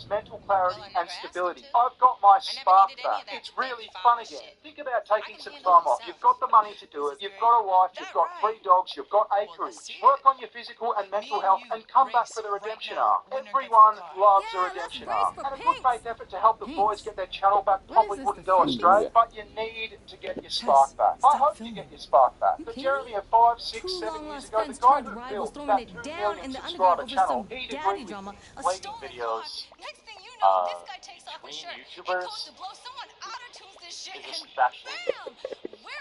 mental clarity and stability. I've got my spark back. It's really fun again. Think about taking some time off. You've got the money to do it. You've got a wife. You've got 3 dogs. You've got acreage. Work on your physical and mental health and come back for the redemption arc. Everyone loves a redemption arc. And a good faith effort to help the boys get their channel back probably wouldn't go astray, but you need to get your spark back. I hope you get your spark back. But Jeremy, 5, 6, 7 years ago, the guy who built that 2 million subscriber channel, he'd agree with me. Blaming videos between YouTubers is especially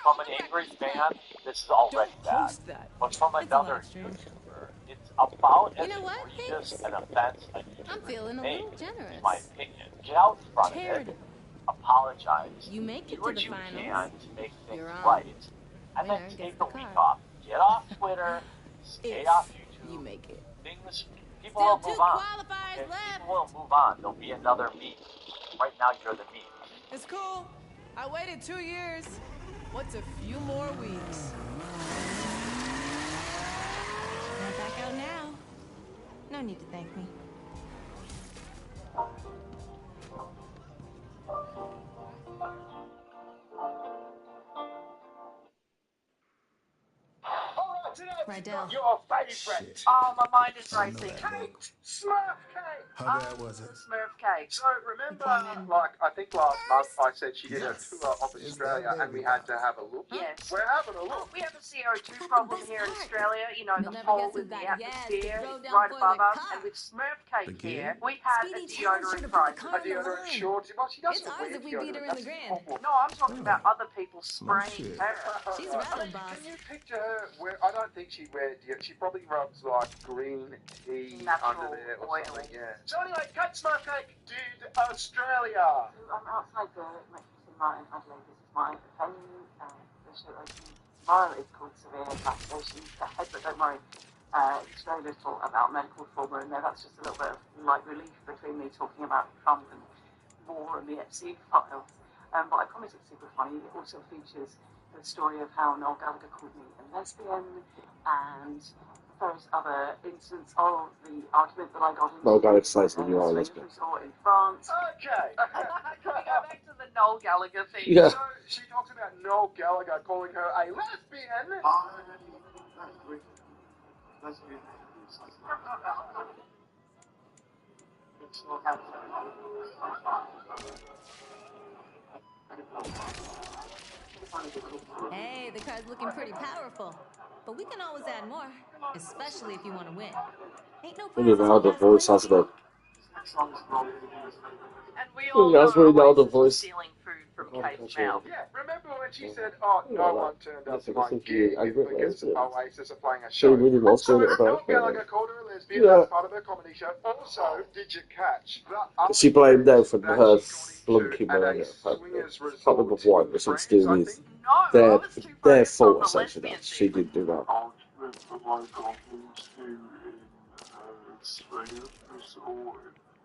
from an angry fan. This is already bad, but from another YouTuber, it's about as egregious an offense a YouTuber made, in my opinion. Get out in front of it, apologize, do what you can to make things right, and then take a week off. Get off Twitter, stay off YouTube. Things. People will move on. People will move on. There'll be another meme. Right now, you're the meme. It's cool. I waited 2 years. What's a few more weeks? Not back out now. No need to thank me. Rydell. Your favourite. Oh, my mind is racing. Kate! Smurf Kate! How bad was it? Smurf Kate. So remember, like, I think last month I said she did a tour of Australia and we had to have a look? Yes. We're having a look. We have a CO2 problem here in Australia. You know, the hole in the atmosphere is right above us. And with Smurf Cake here, we had a deodorant crisis. A deodorant shortage. Well, she doesn't It's ours if we beat her in the grand. No, I'm talking about other people spraying her. She's rather boss. Can you picture her? I don't think she'd wear deodorant. She probably rubs like green tea under there or something. Yeah. So anyway, Kate Smurf Cake did Australia. I'm outside the Mexican mine. Adelaide, this is my opinion. The show opening tomorrow is called Severe Investigations Ahead, but don't worry. It's very little about medical trauma in there. That's just a little bit of light relief between me talking about Trump and war and the Epstein files. But I promise it's super funny. It also features the story of how Noel Gallagher called me a lesbian and various other incidents of the argument that I got into. Noel Gallagher says that you are a lesbian. In France. Okay. Can we go back to the Noel Gallagher thing? Yeah. So she talks about Noel Gallagher calling her a lesbian. Lesbian. Hey, the card's looking pretty powerful. But we can always add more, especially if you want to win. Ain't no I don't know how the voice has the... And we all That's really loud, the know voice. stealing food from Kate's mouth. Yeah, remember when she said, "Oh, no one turned up to my gig because Oasis are playing a She show." really lost So it Noel about Gallagher called her a lesbian as part of her comedy show. Also, did you catch the She blamed them for that her she flunky got into murder. at a swingers I can't remember resort why, in but something to France, do I with think? No, I their was too fault, focused on the essentially. lesbian She scene. did do that. Out with the local who's who in swingers resort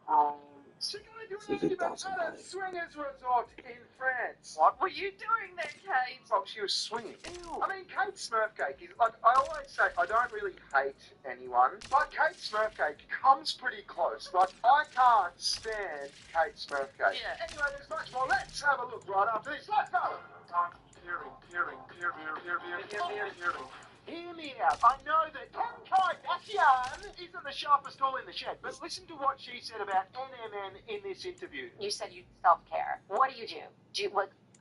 from She got into She an did argument that, at a swingers resort in France. What were you doing there, Kate? Well, she was swinging. Ew. I mean, Kate Smurfcake is, like, I always say, I don't really hate anyone, but Kate Smurfcake comes pretty close. Like, I can't stand Kate Smurfcake. Yeah. Anyway, there's much more. Let's have a look right after this. Let's go. peering. Hear me out. I know that Kim Kardashian isn't the sharpest tool in the shed, but listen to what she said about NMN in this interview. You said you self-care. What do you do?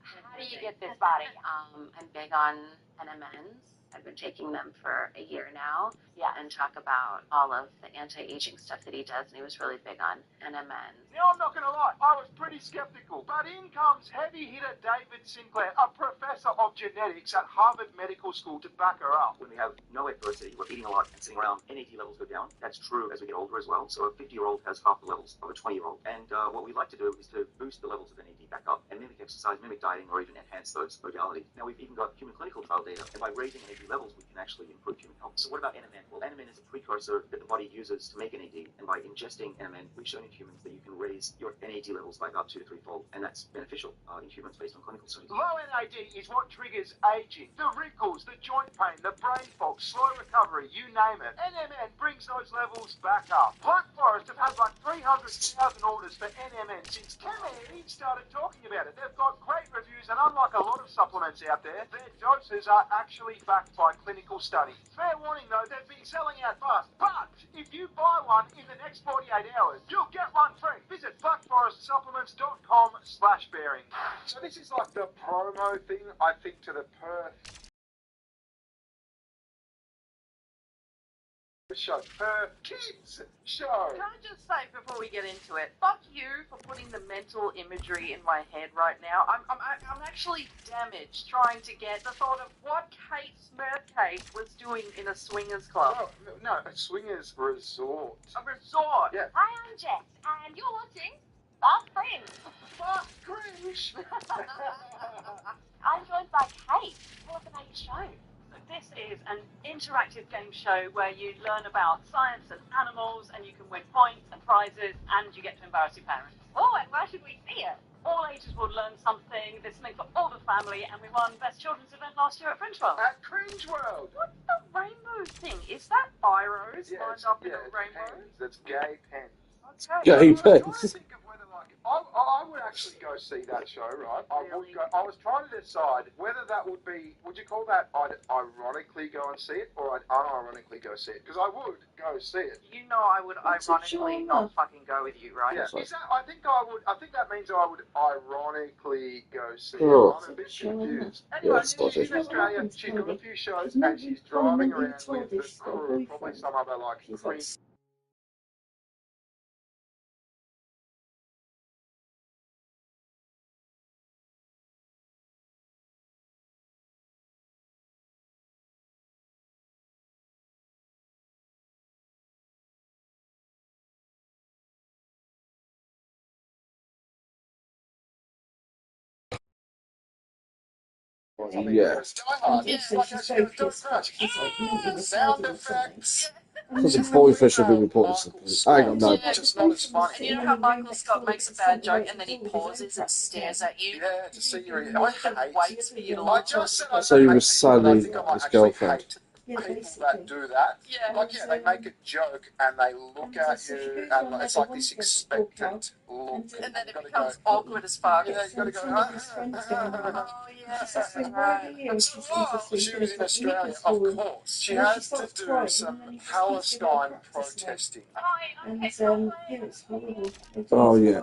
How do you get this body? I'm big on NMNs. I've been taking them for a year now. Yeah, and talk about all of the anti-aging stuff that he does, and he was really big on NMNs. Now, I'm not going to lie, I was pretty skeptical, but in comes heavy hitter David Sinclair, a professor of genetics at Harvard Medical School, to back her up. When we have no adversity, we're eating a lot and sitting around, NAD levels go down. That's true as we get older as well. So a 50-year-old has half the levels of a 20-year-old. And what we like to do is to boost the levels of NAD back up and mimic exercise, mimic dieting, or even enhance those modalities. Now, we've even got human clinical trial data, and by raising NAD NAD levels, we can actually improve human health. So what about NMN? Well, NMN is a precursor that the body uses to make NAD, and by ingesting NMN, we've shown in humans that you can raise your NAD levels by about 2 to 3-fold, and that's beneficial in humans based on clinical studies. Low NAD is what triggers aging, the wrinkles, the joint pain, the brain fog, slow recovery, you name it. NMN brings those levels back up. Black Forest have had like 300,000 orders for NMN since Chemie started talking about it. They've got great reviews, and unlike a lot of supplements out there, their doses are actually backed by clinical studies. Fair warning though, they've been selling out fast, but if you buy one in the next 48 hours, you'll get one free. Visit blackforestsupplements.com/bearing. So this is like the promo thing, I think, to the Perth show. Perth Kids Show. Can I just say before we get into it, fuck you for putting the mental imagery in my head right now. I'm actually damaged trying to get the thought of what Kate Smurfcake was doing in a swingers club. No, a swingers resort. A resort? Yeah. Hi, I'm Jess, and you're watching Fast Friends. Fuck cringe. I'm joined by Kate. Tell us about your show. This is an interactive game show where you learn about science and animals, and you can win points and prizes, and you get to embarrass your parents. Oh, and where should we see it? All ages will learn something. There's something for all the family, and we won Best Children's Event last year at Fringe World. At Cringe World. What's the rainbow thing? Is that Byros lined up in a rainbow? Pens. It's gay pens. Okay. Gay I'm trying to pens. think of whether, like, I would actually go see that show, right? I would go. I was trying to decide whether that would be. Would you call that I'd ironically go and see it, or I'd unironically go see it? Because I would go see it. You know I would ironically not fucking go with you, right? Yeah. Is that, I think I would. I think that means I would ironically go see it. Oh. I'm a bit confused. Yeah, Anyway, it's she's in Australia. She's doing a few shows, and she's driving around with the crew, probably some other like cream. Yeah. Sound effects. Because the boyfish have been reported something. Hang on, no. Just not as funny. And you know how Michael Scott makes a bad joke and then he pauses and stares at you? Yeah, to see your. And waits for you to I laugh. just said I So you were hate people, and I Sally, think I might his actually girlfriend. hate people that do that. Yeah. Like, yeah, they make a joke and they look at you, and it's like this expectant look. And then it Gotta becomes go, awkward as fuck. Yeah, you gotta go. Oh, yeah. She was in Australia, of course. She had to do some Palestine protesting. Oh, yeah.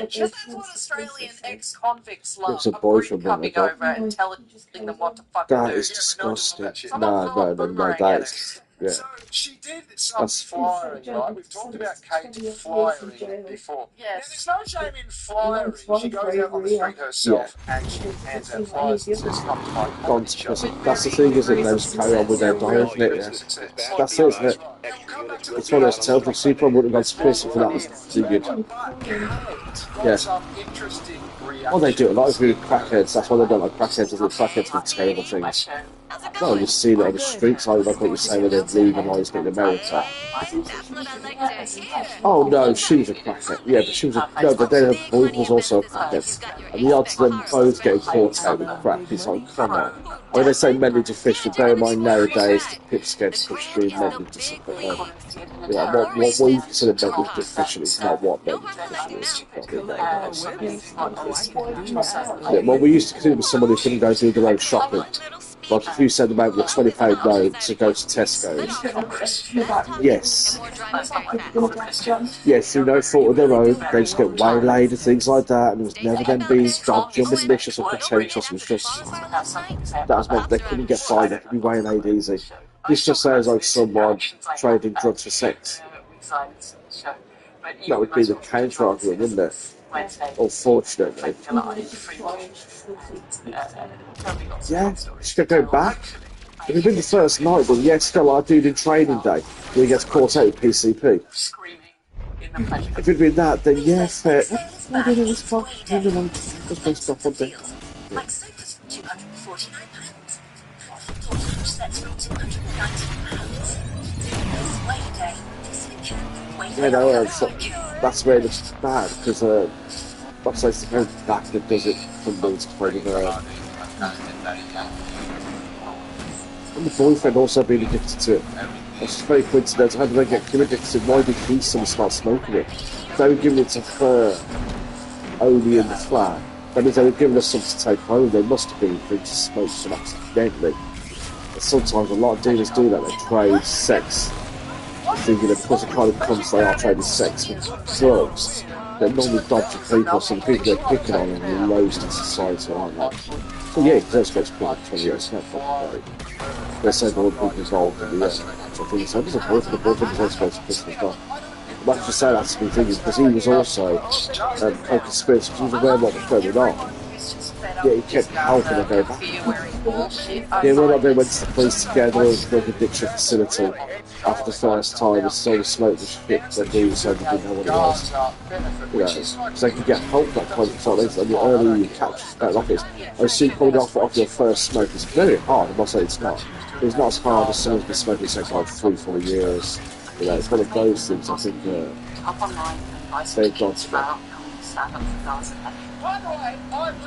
Just that's what Australian ex-convicts love. It's a A boy Brit from coming America. over and telling them what to fucking That do. is disgusting. Yeah, No, that is. Yeah. So she did some That's- flyering, right? We've talked about Kate flyering before. Yes. Yeah, there's no shame in flyering. She goes out on the street herself and she hands out flyers and says, "Come to my comedy show." That's the thing, isn't it? They just carry on with their diet, isn't it? Yeah. That's it, isn't it? It's one of those tells she probably wouldn't have gone to prison for that. Was too good. Yeah. Well, they do a lot of with crackheads. That's why they don't like crackheads. Is that crackheads do terrible things. Well, you see it on the streets, like what you say when they're legalised in America. Oh no, she was a crackhead. Yeah, but she was a no. But then her boy was also a crackhead, and the odds of them both getting caught out with crack is like, come on. I mean, they say men need to fish, but bear in mind nowadays the pipsqueaks push through men need to something. Yeah, what we consider men need to fish is not what men need to fish is. Yeah, well, we used to consider someone who couldn't go do their own shopping. Like if you send them out with a £20 note to go to Tesco's, yes, yes, through no fault of their own, they just get waylaid and things like that, and it was never them being dodgy or malicious or pretentious. It was just that was meant they couldn't get by, they could be waylaid easy. This just sounds like someone trading drugs for sex. That would be the counter argument, wouldn't it? Unfortunately. Yeah, she could go back. If it'd been the first night, then yes, still like dude in training day, when he gets caught out with PCP. If it'd been that, then yeah, fair. No, it was fine. Just based off on thing. Like sofas from £249. Door couch sets from £219. Yeah, no, that's where it's bad, because that's like the kind of back that does it from those kind of and the boyfriend also being addicted to it. It's very coincidental. How did they get him addicted? Why did he suddenly start smoking it? If they were giving it to her only in the flat, that means they were giving her something to take home. They must have been free to smoke some accidentally. And sometimes a lot of dealers do that. They trade sex, thinking that because the kind of cunts they are trading sex for drugs, they're normally dodgy people, so the people they're picking on are the lowest in society, aren't they? So yeah, it does go to prison for 20 years, not fucking right. They're saying all the people involved in the actual thing. So there's a boyfriend, the boyfriend is supposed to go to prison as well. But I have to say that's me thinking, because he was also co-conspirator, because he was aware of what was going on. Yeah, he kept helping her go back. Yeah, when they went to the police together and drug addiction facility after the first time, and slowly smoked the shit that he was so they didn't know what it was. You know, because they could get help that kind of stuff. And the earlier you catch that off it, I see coming off your first smoke is very hard. I'm not saying it's not. It's not as hard as someone's been smoking sex like 3-4 years. You know, it's one of those things I think they've got to go.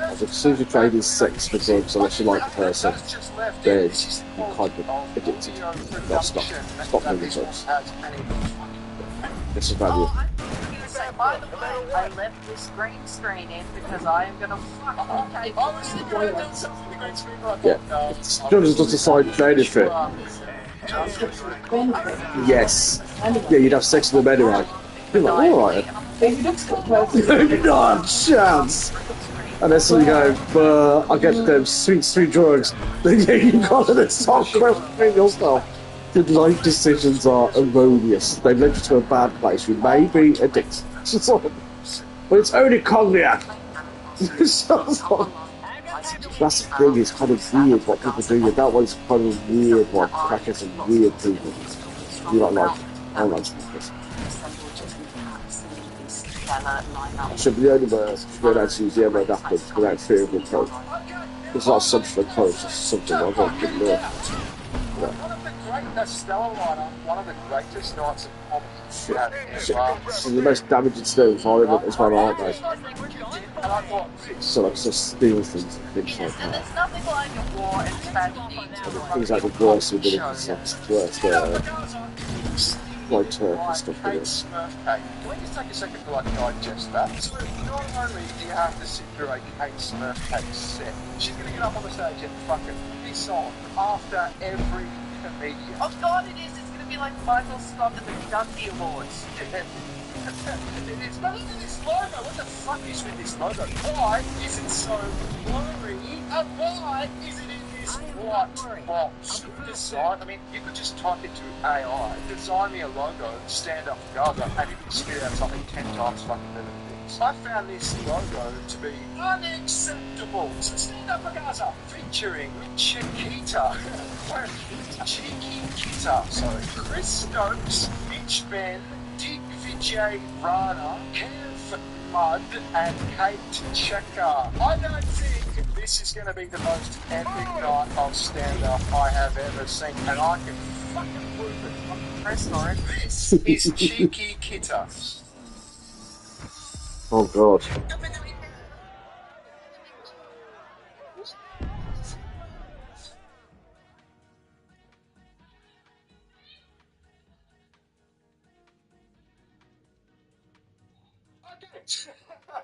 As soon as you're trading sex for drugs, unless you like the person, then you're kind of addicted. Now stop doing drugs. It's a value. By the way, I left this green screen in because I am going to fucking take yeah. Drugs doesn't decide benefit. Yes. Yeah, you'd have sex with them anyway. You're like, alright. Not a chance. And then suddenly go, but I get them sweet drugs. Then yeah, you got to stop questioning yourself. The life decisions are erroneous. They've led you to a bad place. You may be addicted. But it's only cognac. That's the thing, it's kind of weird what people do. That one's kind of weird one. Crackers and weird people. You don't like it. I don't like crackers. I should be the only word to go down to use the M-word afterwards without fear of reproach. It's not a subject of approach, it's something I've got to learn. One of the greatest nights of comedy. So the most damaging to their environment as well, aren't they? So like, so steal things and things like that. There's nothing like a war and tragedy. Things like the worst we did in the sex, worst like turf and stuff like this. Can we just take a second to like digest that? So not only do you have to sit through a Kate Smurf cake set, she's going to get up on the stage and fucking piss on after every comedian. Oh god, it is. It's going to be like Michael Scott at the Dundee Awards. It's not even this logo. What the fuck is with this logo? Why is it so blurry? And why is it in this white box? Design. I mean, you could just type into AI, design me a logo, stand up for Gaza, and you can spit out something 10 times fucking better than this. I found this logo to be unacceptable. So stand up for Gaza, featuring Chiquita. Chiquita. Sorry. Chris Stokes, Mitch Ben, Dick Vijay Rana, Kev Mudd, and Kate Checker. I don't think this is going to be the most epic night of stand-up I have ever seen, and I can fucking prove it. I'm pressed on it. This is Cheeky Kitta. Oh god.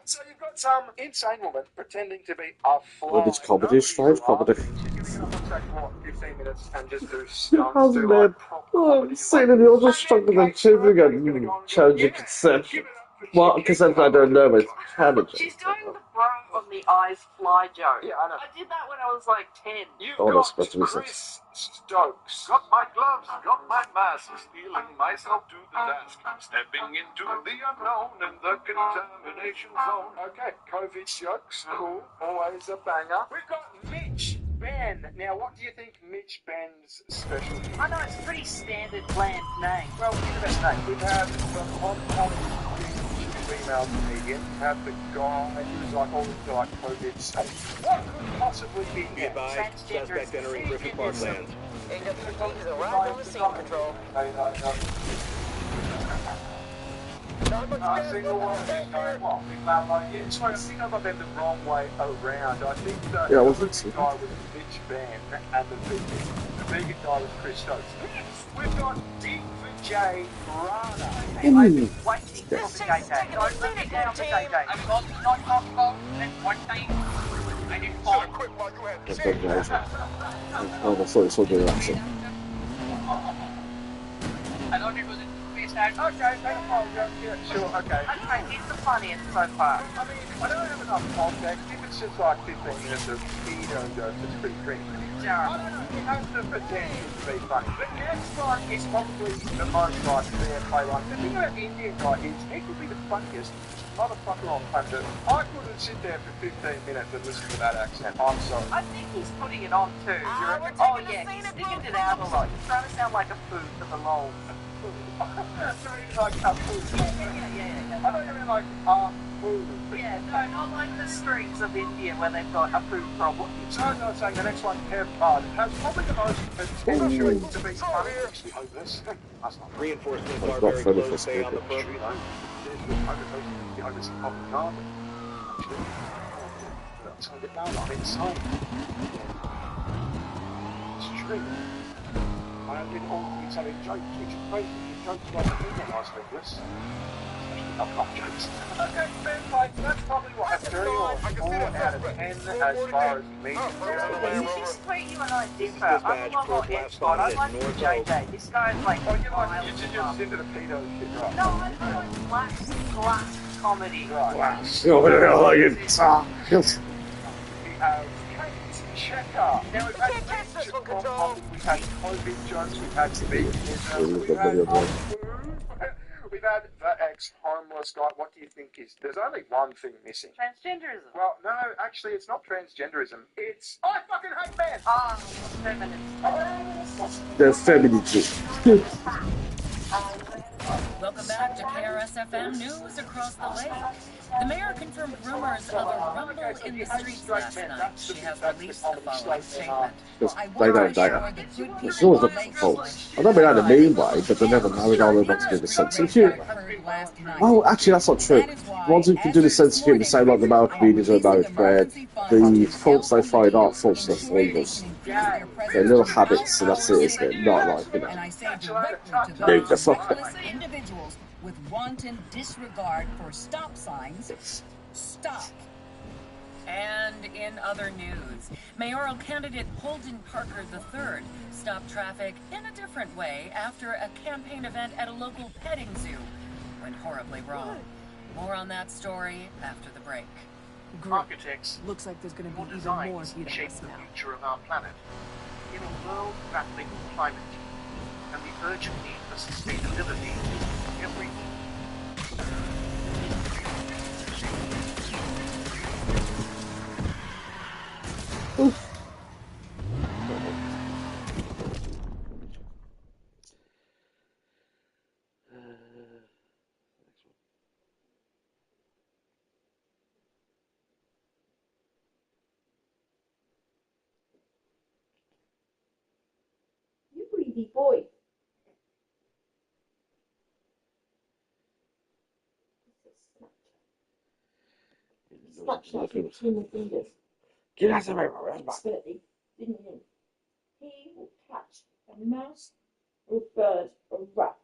So you've got some insane woman pretending to be a fly. Well, it's comedy, straight comedy. She's going to get up on stage for 15 minutes and just do It stunts. hasn't been. Oh, I'm seeing it, you're just struggling with children again. Challenging conception. Well, consent I don't know, but it's challenging. She's doing the bro on the eyes fly joke. Yeah, I know. I did that when I was like 10. You've Oh, that's got supposed to be Chris Stokes. Got my gloves, got my mask, stealing myself to the task. Stepping into the unknown and the contamination zone. Okay, COVID jokes, cool, always a banger. We've got Mitch Ben. Now, what do you think Mitch Ben's specialty is? I know it's a pretty standard bland name. Well, we'll give the best name. We've had the Hong Kong female comedian. Have the guy who's like all into like COVID safe. What could possibly be next? Suspect entering Griffith Parkland. AWP has arrived on the scene, Control. I single one of these going, what? Female like, yeah, so I think I got them the wrong way around. I think that the Luke guy was Mitch Van and the vegan guy was Chris Stokes. We've got Big J Rana. I've been waiting for the JJ. Don't let me down the JJ. I was on not comfortable and one time I didn't fall. Oh, I thought it saw the action. I thought it was a two-faced ad. Okay, yeah, sure, okay. Okay, he's the funniest so far. I mean, I don't have enough context. If it's just like 15 minutes of pedo jokes, it's pretty cringe. Yeah. I don't know, it has the potential to be funny. The next one is probably the most like fair play one. The thing about Indian guy is he could be the funniest motherfucker on planet. I couldn't sit there for 15 minutes and listen to that accent. I'm sorry. I think he's putting it on too. Oh yeah, he's sticking it out a lot. He's trying to sound like a food for the lol. Like a food. Yeah. I don't even like food. Yeah, no, not like the streets of India where they've got a food problem. So I'm saying the next one, Kev Bud, has probably the most potential to be funny. Actually, hopeless. That's not Reinforcements are very close. Stay on the front. The hopeless in public garden. Actually, that's going to get down. I'm inside. It's true. I didn't all be telling jokes, which is crazy. Jokes like the thing that I was hopeless. Not jokes. Okay, fair play. That's probably what a 3 or 4 out of 10 as far as me. This is where you and I differ. I'm a lot more expert. I like the JJ. This guy's like, oh, you're just into the pedo shit, right? No, I like glass comedy. Glass. Oh, you talk. We have Checker. Now we've had we've had COVID jokes, we've had veganism, we've had the ex-homeless guy. What do you think is... There's only one thing missing. Transgenderism. Well, no, actually, it's not transgenderism. It's... I fucking hate men! Feminists. They're femininity. Welcome back to KRSFM News across the lake. The mayor confirmed rumors of a rumble in the streets last night. She has released the following statement. They don't die. It's always looking for faults. I don't mean that in a mean way, but they never married all they want to do the sense of humour. Oh, actually, that's not true. The ones who can do the sense of humour, the same like the male comedians are about where the faults they find aren't faults, they're flaws. They're little habits, and that's it, isn't it? Not like, you know. Dude, the fuck. Individuals with wanton disregard for stop signs, stop. And in other news, mayoral candidate Holden Parker III stopped traffic in a different way after a campaign event at a local petting zoo went horribly wrong. More on that story after the break. Architects looks like there's going to be even more heat shape on us the now. future of our planet. In a world grappling with climate change and the urgent need for sustainability, every You greedy boy. Snapchat between my fingers. Get out of my Expertly, didn't you? He will catch a mouse, or a bird, or a rat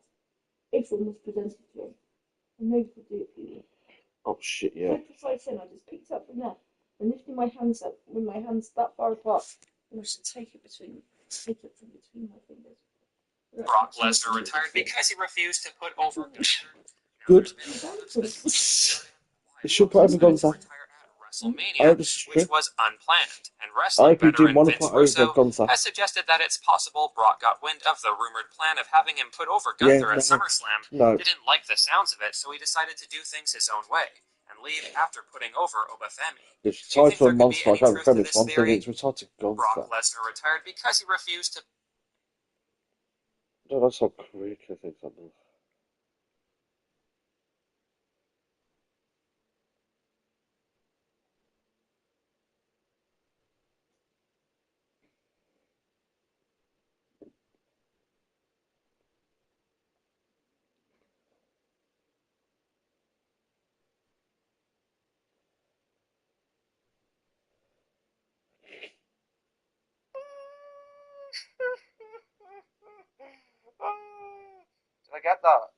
if one was presented to him. And nobody could do it for you. Oh shit, yeah. So precise then, I just picked it up from there and lifting my hands up with my hands that far apart. And I should take it from between my fingers. Brock Lesnar retired because he refused to put over Good. It should put over Gonza. WrestleMania, which was unplanned, and wrestling veteran Vince Russo has suggested that it's possible Brock got wind of the rumored plan of having him put over Gunther at SummerSlam, didn't like the sounds of it, so he decided to do things his own way, and leave after putting over Obafemi. It's retired for a monster, I don't think it's one thing, it's retired to Gonza. Brock Lesnar retired because he refused to... No, that's not quick, I think something. Did I get that?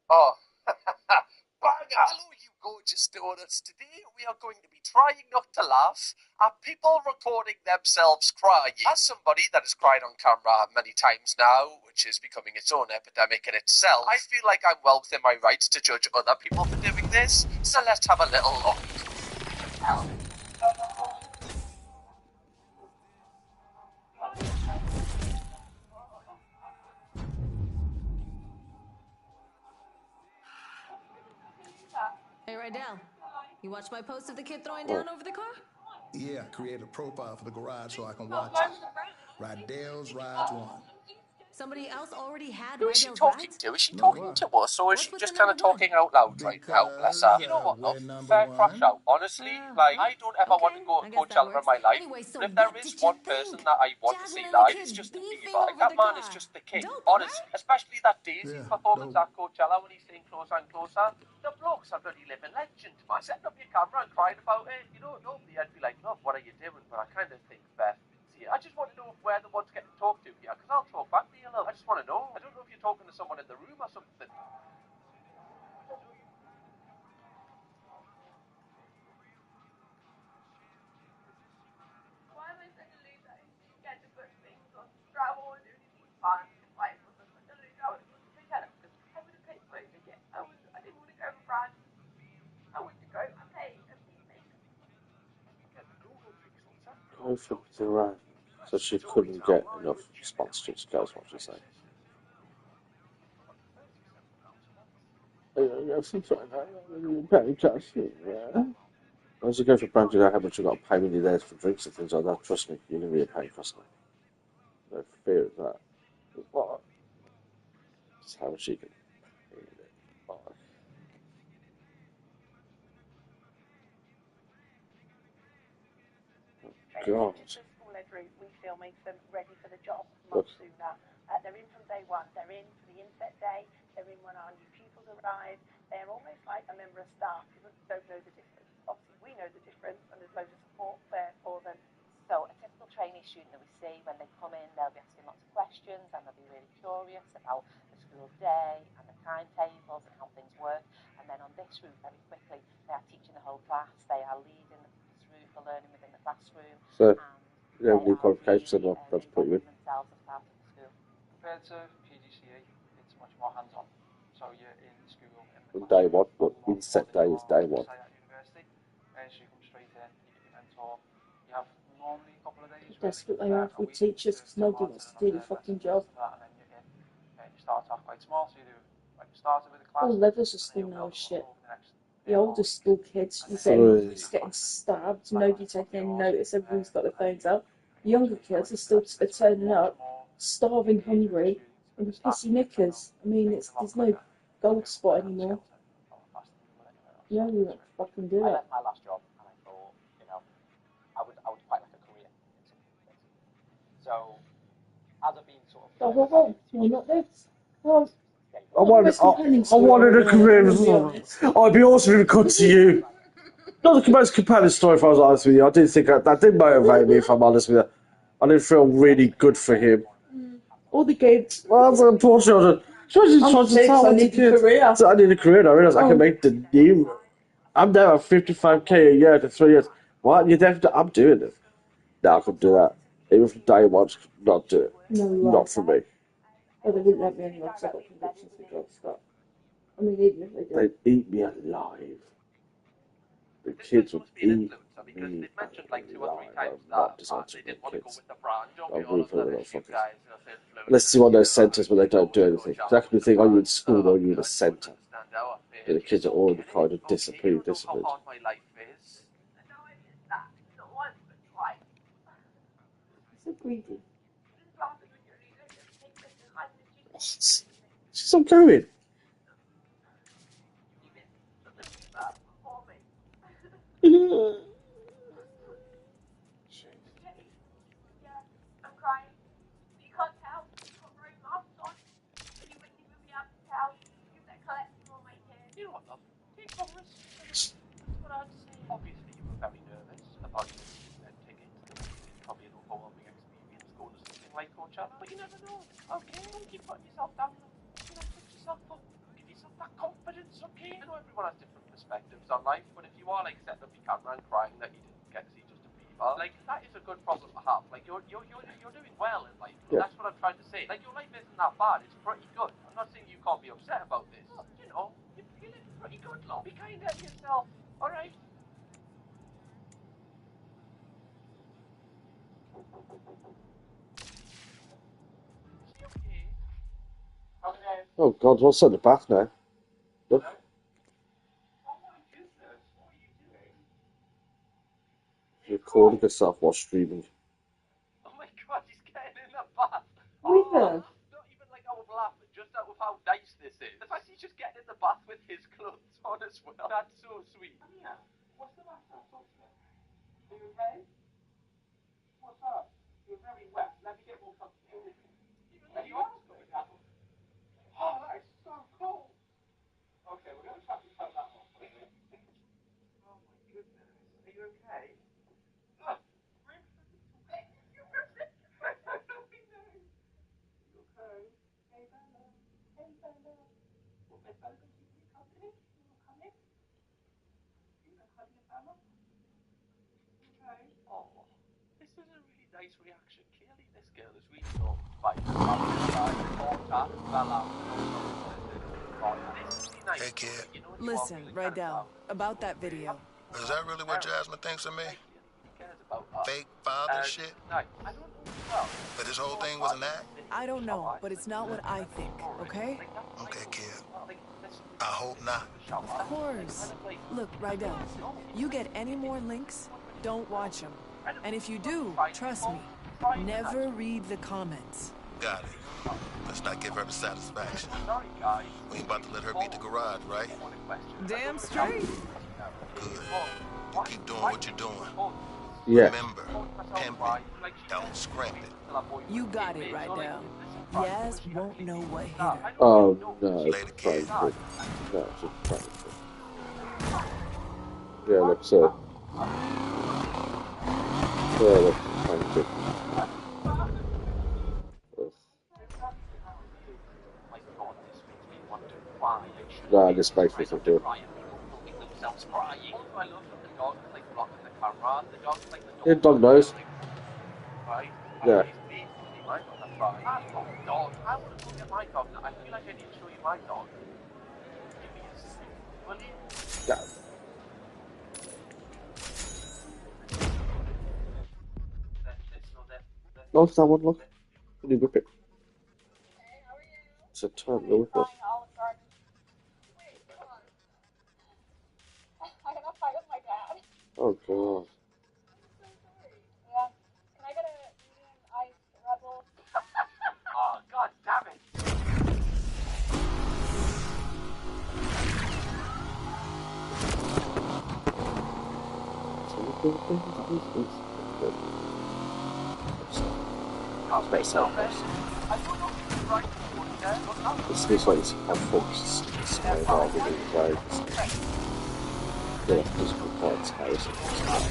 Oh. Banger! Hello, you gorgeous donuts. Today we are going to be trying not to laugh at people recording themselves crying. As somebody that has cried on camera many times now, which is becoming its own epidemic in itself, I feel like I'm well within my rights to judge other people for doing this, so let's have a little look. Hey, Rydell, you watched my post of the kid throwing down over the car? Yeah, I created a profile for the garage so I can watch it. Rydell's Rides 1. Somebody else already had Who is she Rydell's talking rides? to? Is she talking to us, or is she just kind of talking out loud right now? Bless her. You know what, love? Fair crash out. Honestly, like, I don't ever want to go to Coachella in my life. Anyway, so But if there what is did you one person that I want to see live, it's Justin Bieber. Like, that man is just the king. Honestly, especially that Daisy performance at Coachella when he's staying closer and closer. The bloke's a bloody living legend, man. Setting up your camera and crying about it. You know, normally I'd be like, love, what are you doing? But I kind of think best. I just want to know if we're the ones getting talked to here, because I'll talk back to you, love. I just want to know. I don't know if you're talking to someone in the room or something. Why am I suddenly like get to put things on travel and do anything fun? Why was I suddenly going to Coachella? Because I would have paid for it again. I didn't want to go to France. I wanted to go and pay and be makeup. Go for the ride. So she couldn't get enough sponsorships, goes what she's saying. Once you go for brand, you know how much you've got to pay when you're there for drinks and things like that. Trust me, you're going to be a paying customer. No fear of that. What? That's how she can. Oh, God. The school every we feel makes them ready for the job much sooner. They're in from day one. They're in for the inset day. They're in when our new pupils arrive. They're almost like a member of staff. People don't know the difference. Obviously, we know the difference, and there's loads of support there for them. So a typical trainee student that we see, when they come in, they'll be asking lots of questions and they'll be really curious about the school day and the timetables and how things work. And then on this route, very quickly, they are teaching the whole class. They are leading the learning within the classroom. So, you don't need qualifications enough, that's put you in. Themselves as part of the school. Compared to PGCE, it's much more hands-on. So you're in school. From day one, but inset day is day one. At university, so you come straight in, you get your mentor. You have normally a couple of days. That's what they are with teachers, because nobody wants to do the fucking job. And then you're in, and you start off quite small, so you do like you started with a class. All levels of school now is shit. The older school kids, you're getting stabbed, nobody taking any notice, everyone's got their phones out. The younger kids are still turning up, starving, hungry, and with pissy knickers. I mean, there's no gold spot anymore. No, we won't fucking do it. I left my last job and I thought, you know, I would quite like a career in something. So, as I've been sort of... Why not this? Well, I wanted a career. I'd be awesome to come to you. Not the most compelling story, if I was honest with you. I didn't think that did motivate me, if I'm honest with you. I didn't feel really good for him. All the kids. Well, that's unfortunate. I need a career. So I need a career, and I realised I can make the new. I'm there at 55k a year to 3 years. What? You're definitely. I'm doing it. No, I couldn't do that. Even from day one, not do it. No, not for me. Oh, they wouldn't let me anyway because I got convictions for drugs, but I mean, even if they did. They'd eat me alive. The kids would eat me alive. I'm not designed to be kids. I'm really for the little fuckers. Let's see one of those centres where they don't do anything. That could be the thing, are you in school or are you in a centre? The kids are already kind of disciplined. So greedy. She's not going. Obviously, you were very nervous about taking probably an overwhelming experience going to something like Coachella, but you never know. Okay, don't keep putting yourself down. You know, put yourself But it's okay. I know everyone has different perspectives on life, but if you are like setting up your camera and crying that you didn't get to see Justin Bieber, like that is a good problem to have. Like you're doing well in life. Yeah. That's what I'm trying to say. Like your life isn't that bad. It's pretty good. I'm not saying you can't be upset about this. But, you know, you're living pretty good, love. Be kind to yourself. All right. Oh God, what's at the back now? Look. Recording yourself while streaming. Oh my God, he's getting in the bath. With her? Not even like out of laughing, just out of how nice this is. The fact he's just getting in the bath with his clothes on as well. That's so sweet. Yeah. What's the matter? Talk to me. Are you okay? What's up? You're very wet. Let me get more comfortable. Are you out? Oh, that is so cool. Okay, we're going to try to turn that off. Oh my goodness. Are you okay? Oh. You okay? Hey, Bella. Hey, Bella. What, my Bella keep you company? You want to come in? You want to hug your Bella? Okay. Oh, this is a really nice reaction. Clearly, this girl is really loved by her family, by her daughter, Bella, and also Hey, kid. Listen, right down. About that video. Is that really what Jasmine thinks of me? Fake father shit? But this whole thing was an act? I don't know, but it's not what I think, okay? Okay, kid. I hope not. Of course. Look, Rydell, you get any more links, don't watch them. And if you do, trust me, never read the comments. Got it. Let's not give her the satisfaction. We ain't about to let her beat the garage, right? Damn straight. Good. You keep doing what you're doing. Yeah. Remember, pimp it, don't scrimp it. You got it, Rydell. Yaz won't know what hit her. Oh no, it's crazy. No, it's just crazy. Yeah, looks so. Yeah, looks crazy. Nah, this makes me feel good. Yeah, dog knows. Yeah. Dog, I want to go get my dog now. I feel like I need to show you my dog. Give me a second. Will you? Yeah. Oh, that one, look. Can you whip it? It's a ton, the whip it. Oh, God. Oh, God damn it. This is like how folks display how the new clothes. Yeah, physical parts, house and stuff.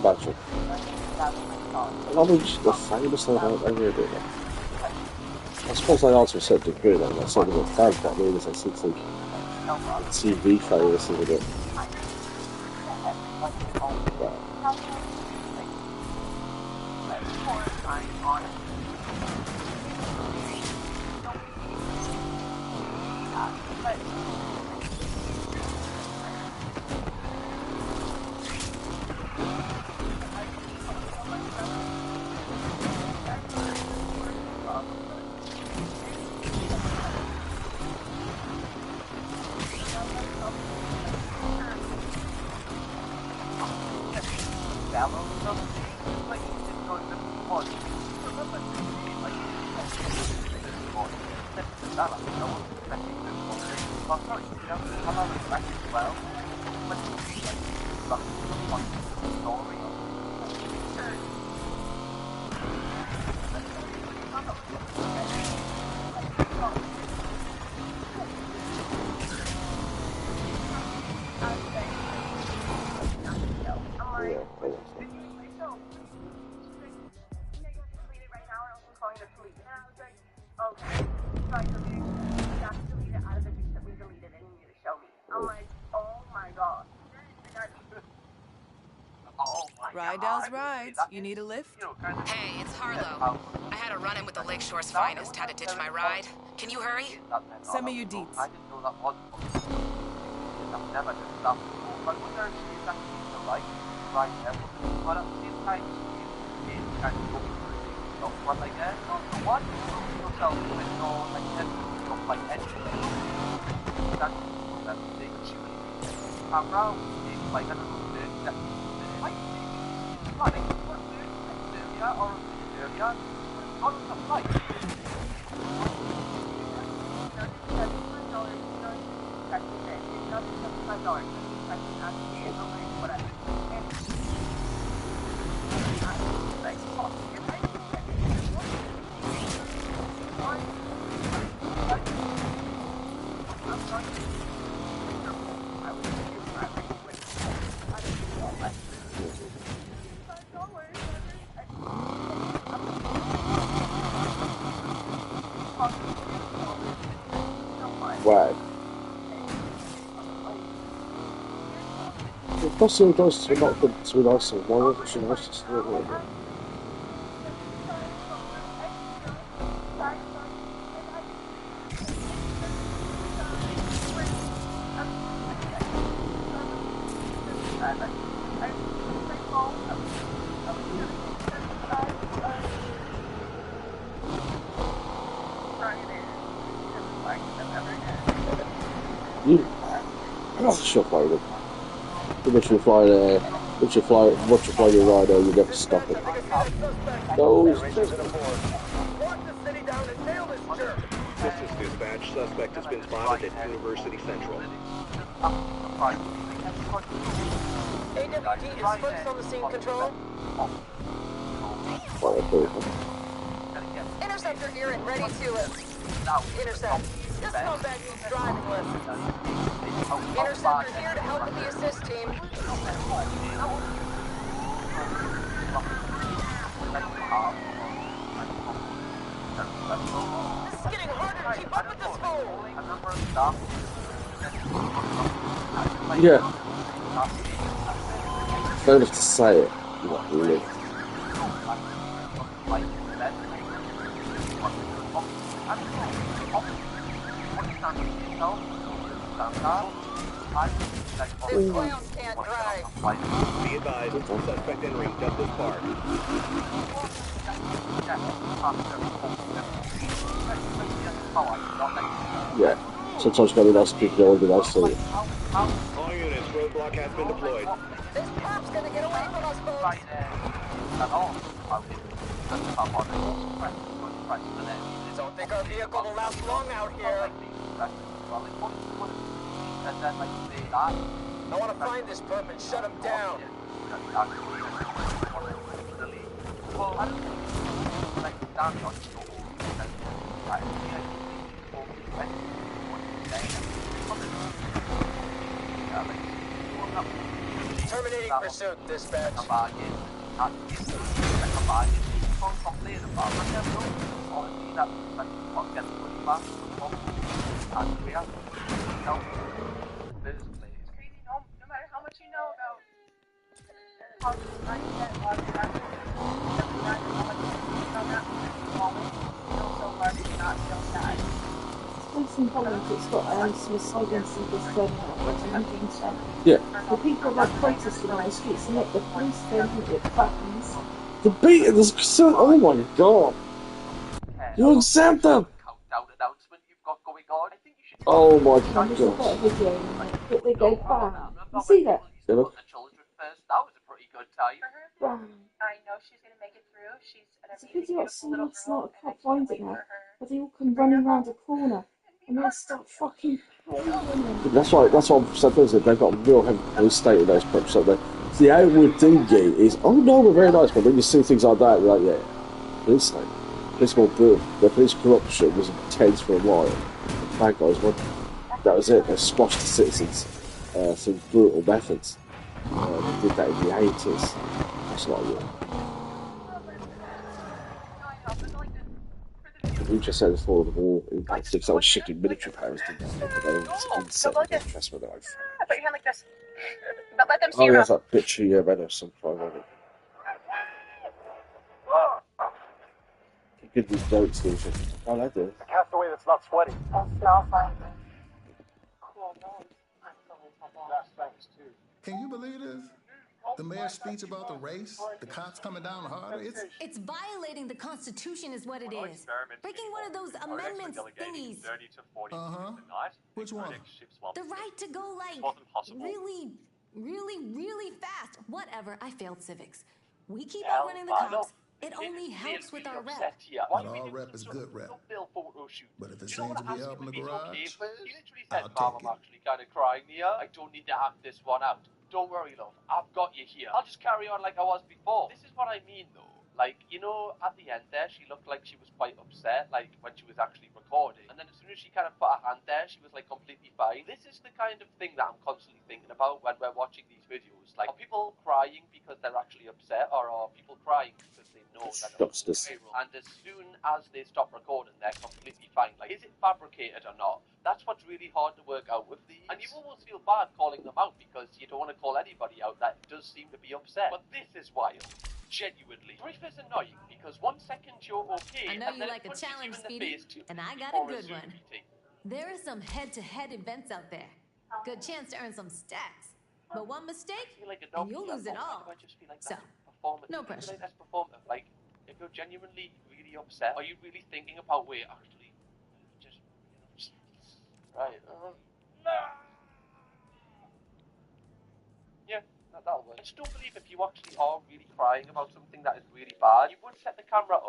Imagine. A lot of the famous thing about any of it. I suppose they are to a certain degree, though. That's something that fans got me as I see the TV famous with it. Rydell's rides. You need a lift? Hey, it's Harlow. I had a run-in with the Lakeshore's finest. Had to ditch my ride. Can you hurry? Send me your deets. I didn't know that was I've never done that before. I wonder if she's actually the right but at the same time, she's kind of going through stuff. But like, I don't know what you yourself with no like stuff like anything. That's everything. She was camera, like I don't know, that might be running for area or area, not the flight. Wow. The possible does to not good to be nice, why wasn't she nice to still do it? She'll fly with it. Once you fly there, once you fly your rider, you never stop it. Those This is dispatch. Suspect has been spotted at University Central. AWD is first on the scene, control. Interceptor here and ready to intercept. This combat needs driving lessons. Interceptor here to help with the assist team. This is getting harder to keep up with this fool. Yeah. Fair enough to say it. Not really. This clown can't drive. Be advised, suspect entering Douglas Park. Yeah. Sometimes gotta be nice to people that want to be nice to you. All units, roadblock has been deployed. This perp's gonna get away from us, folks. Don't think our vehicle will last long out here. I want to find this perp and shut him down. Terminating pursuit, dispatch. No matter how much you know about how mindset, so hard to not feel sad. It's in Holland, it's got suicides and Yeah. the people that protesting on the streets and let the police then it buttons. The beat is so. Oh my god. You accept them! Oh my god. But they go bam. You see that? Yeah. I know she's going to make it through. She's an It's a video I've seen last night, I can't find it now. But they all come running around a corner and they start fucking playing them. That's what I'm saying. They've got a real heavy police state in those preps. So the outward thinking is, oh no, we're very nice, but when you see things like that, you're like, yeah, police state. Police more brutal. The police corruption was intense for a while. The bad guys, well, that was it. They squashed the citizens through brutal methods. They did that in the 80s. That's not good. We just said before the war impacted because I was shifting military powers to insect interest with life. Put your hand like this. But let them see Oh, your yeah, mouth. that bitchy, yeah, I know some crime on it. Give these goats the shit. Oh, I do. A castaway that's not sweaty. It smells like cool nose. That's thanks too. Can you believe this? The mayor's speech about the race, the cops coming down harder, It's violating the Constitution is what it is. Breaking one of those amendments thingies. Uh-huh. Which one? The right to go, like, really, really, really fast. Whatever, I failed civics. We keep outrunning the cops. It only helps with our rep. Not all rep is good rep. But if it seems to be helping the garage, He literally I'll said, Mom, take I'm it. actually kind of crying here. I don't need to act this one out. Don't worry, love. I've got you here. I'll just carry on like I was before. This is what I mean, though. Like, you know, at the end there, she looked like she was quite upset, like, when she was actually recording. And then as soon as she kind of put her hand there, she was, like, completely fine. This is the kind of thing that I'm constantly thinking about when we're watching these videos. Like, are people crying because they're actually upset, or are people crying because they know that it's viral? And as soon as they stop recording, they're completely fine. Like, is it fabricated or not? That's what's really hard to work out with these. And you almost feel bad calling them out because you don't want to call anybody out that does seem to be upset. But this is wild. Genuinely. Grief is annoying because 1 second you're okay, I know and you then like it a punches challenge, you in the Speedy, face 2 and I minutes got a before good one. meeting. There are some head-to-head events out there. Good chance to earn some stacks. But one mistake, and you'll lose it all. So, no pressure. That's performative. Like, if you're genuinely really upset, are you really thinking about, wait, actually, just, right, yeah, that'll work. I just don't believe if you actually are really crying about something that is really bad, you would set the camera up